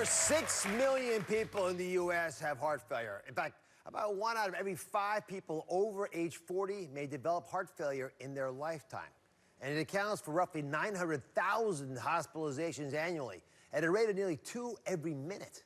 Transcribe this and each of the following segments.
Over 6 million people in the U.S. have heart failure. In fact, about 1 out of every 5 people over age 40 may develop heart failure in their lifetime. And it accounts for roughly 900,000 hospitalizations annually at a rate of nearly 2 every minute.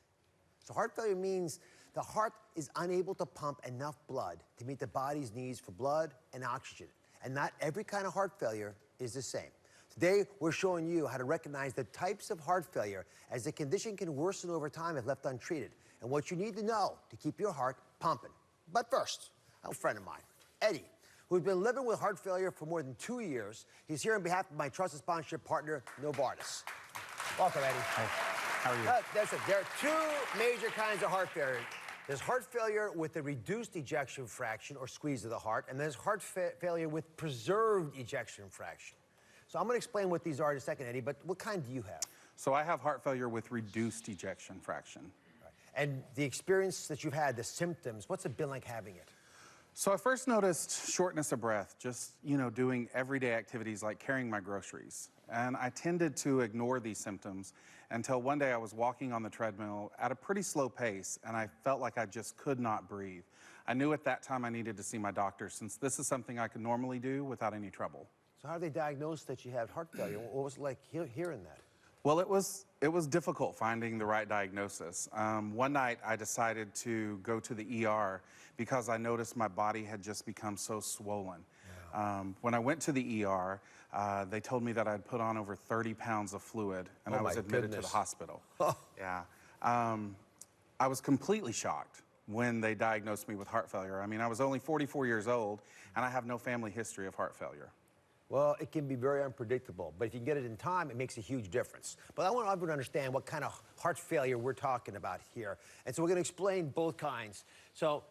So heart failure means the heart is unable to pump enough blood to meet the body's needs for blood and oxygen. And not every kind of heart failure is the same. Today, we're showing you how to recognize the types of heart failure, as the condition can worsen over time if left untreated, and what you need to know to keep your heart pumping. But first, a friend of mine, Eddie, who's been living with heart failure for more than 2 years. He's here on behalf of my trusted sponsorship partner, Novartis. Welcome, Eddie. Hi. How are you? Listen, there are 2 major kinds of heart failure. There's heart failure with a reduced ejection fraction or squeeze of the heart, and there's heart failure with preserved ejection fraction. So I'm going to explain what these are in a second, Eddie, but what kind do you have? So I have heart failure with reduced ejection fraction. Right. And the experience that you've had, the symptoms, what's it been like having it? So I first noticed shortness of breath, just, doing everyday activities like carrying my groceries. And I tended to ignore these symptoms until one day I was walking on the treadmill at a pretty slow pace, and I felt like I just could not breathe. I knew at that time I needed to see my doctor, since this is something I could normally do without any trouble. So how did they diagnose that you had heart failure? What was it like hearing that? Well, it was difficult finding the right diagnosis. One night I decided to go to the ER because I noticed my body had just become so swollen. Yeah. When I went to the ER, they told me that I'd put on over 30 pounds of fluid, and I was admitted to the hospital. Yeah. I was completely shocked when they diagnosed me with heart failure. I mean, I was only 44 years old, and I have no family history of heart failure. Well, it can be very unpredictable, but if you can get it in time, it makes a huge difference. But I want everyone to understand what kind of heart failure we're talking about here. And so we're going to explain both kinds. So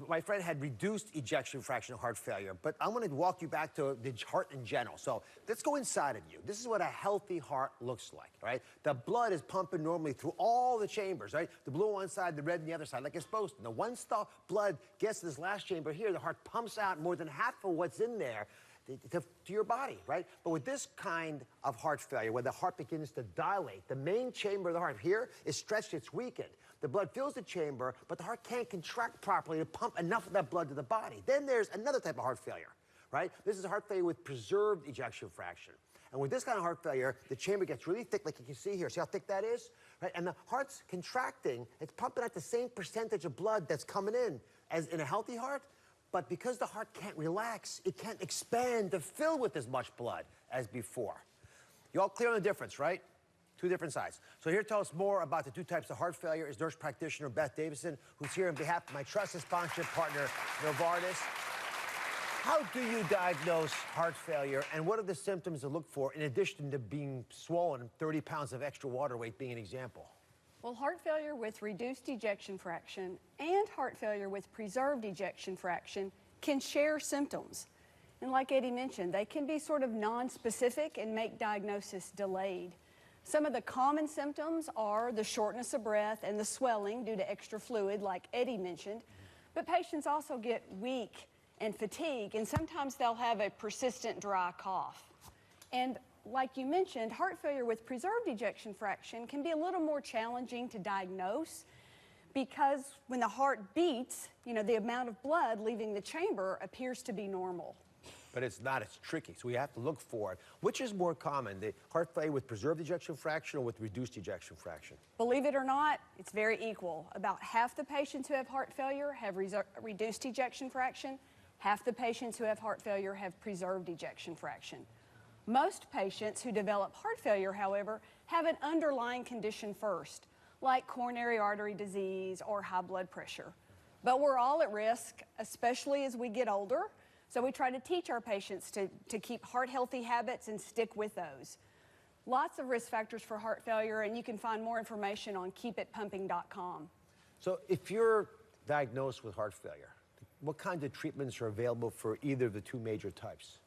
my friend had reduced ejection fraction of heart failure, but I'm going to walk you back to the heart in general. So let's go inside of you. This is what a healthy heart looks like, right? The blood is pumping normally through all the chambers, right? The blue on one side, the red on the other side, like it's supposed to. Now, once the blood gets to this last chamber here, the heart pumps out more than half of what's in there to your body, right? But with this kind of heart failure, where the heart begins to dilate, the main chamber of the heart here is stretched, it's weakened. The blood fills the chamber, but the heart can't contract properly to pump enough of that blood to the body. Then there's another type of heart failure, right? This is heart failure with preserved ejection fraction. And with this kind of heart failure, the chamber gets really thick, like you can see here. See how thick that is? Right? And the heart's contracting, it's pumping out the same percentage of blood that's coming in as in a healthy heart. But because the heart can't relax, it can't expand to fill with as much blood as before. You all clear on the difference, right? 2 different sides. So here to tell us more about the 2 types of heart failure is nurse practitioner Beth Davidson, who's here on behalf of my trusted sponsorship partner, Novartis. How do you diagnose heart failure, and what are the symptoms to look for, in addition to being swollen, 30 pounds of extra water weight being an example? Well, heart failure with reduced ejection fraction and heart failure with preserved ejection fraction can share symptoms. And like Eddie mentioned, they can be sort of non-specific and make diagnosis delayed. Some of the common symptoms are the shortness of breath and the swelling due to extra fluid, like Eddie mentioned. But patients also get weak and fatigue, and sometimes they'll have a persistent dry cough. And like you mentioned, heart failure with preserved ejection fraction can be a little more challenging to diagnose, because when the heart beats, the amount of blood leaving the chamber appears to be normal. But it's not, it's tricky, so we have to look for it. Which is more common, the heart failure with preserved ejection fraction or with reduced ejection fraction? Believe it or not, it's very equal. About half the patients who have heart failure have reduced ejection fraction. Half the patients who have heart failure have preserved ejection fraction. Most patients who develop heart failure, however, have an underlying condition first, like coronary artery disease or high blood pressure. But we're all at risk, especially as we get older, so we try to teach our patients to keep heart-healthy habits and stick with those. Lots of risk factors for heart failure, and you can find more information on keepitpumping.com. So if you're diagnosed with heart failure, what kinds of treatments are available for either of the 2 major types?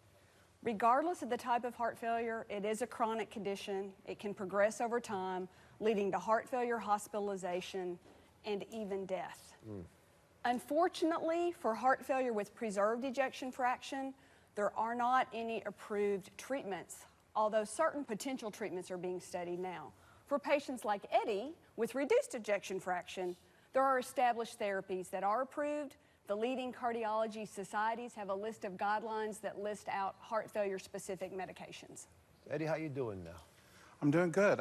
Regardless of the type of heart failure, it is a chronic condition. It can progress over time, leading to heart failure, hospitalization, and even death. Unfortunately, for heart failure with preserved ejection fraction, there are not any approved treatments, although certain potential treatments are being studied now. For patients like Eddie with reduced ejection fraction, there are established therapies that are approved. The leading cardiology societies have a list of guidelines that list out heart failure specific medications. Eddie, how you doing now? I'm doing good.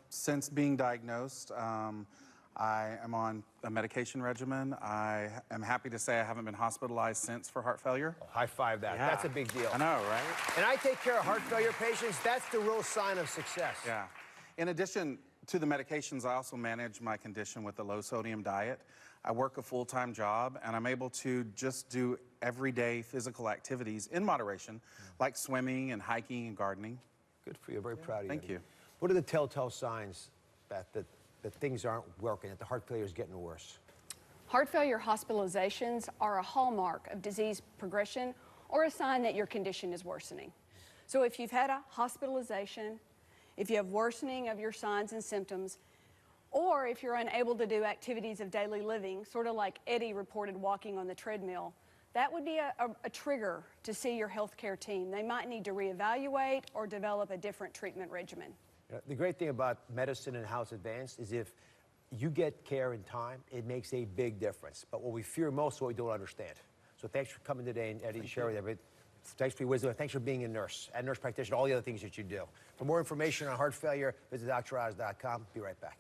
Since being diagnosed, I am on a medication regimen. I am happy to say I haven't been hospitalized since for heart failure. High five that. Yeah. That's a big deal. I know, right? And I take care of heart failure patients. That's the real sign of success. Yeah. In addition to the medications, I also manage my condition with a low-sodium diet. I work a full-time job, and I'm able to just do everyday physical activities in moderation, like swimming and hiking and gardening. Good for you. Very proud of you. Thank Eddie. you. What are the telltale signs, Beth, that things aren't working, that the heart failure is getting worse? Heart failure hospitalizations are a hallmark of disease progression or a sign that your condition is worsening. So if you've had a hospitalization, if you have worsening of your signs and symptoms, or if you're unable to do activities of daily living, sort of like Eddie reported walking on the treadmill, that would be a trigger to see your healthcare team. They might need to reevaluate or develop a different treatment regimen. The great thing about medicine and how it's advanced is if you get care in time, it makes a big difference. But what we fear most is what we don't understand. So thanks for coming today, and Eddie, to share with everybody. Thanks for your wisdom, and thanks for being a nurse, and nurse practitioner, all the other things that you do. For more information on heart failure, visit DrOz.com. Be right back.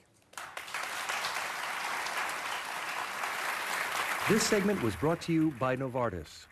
This segment was brought to you by Novartis.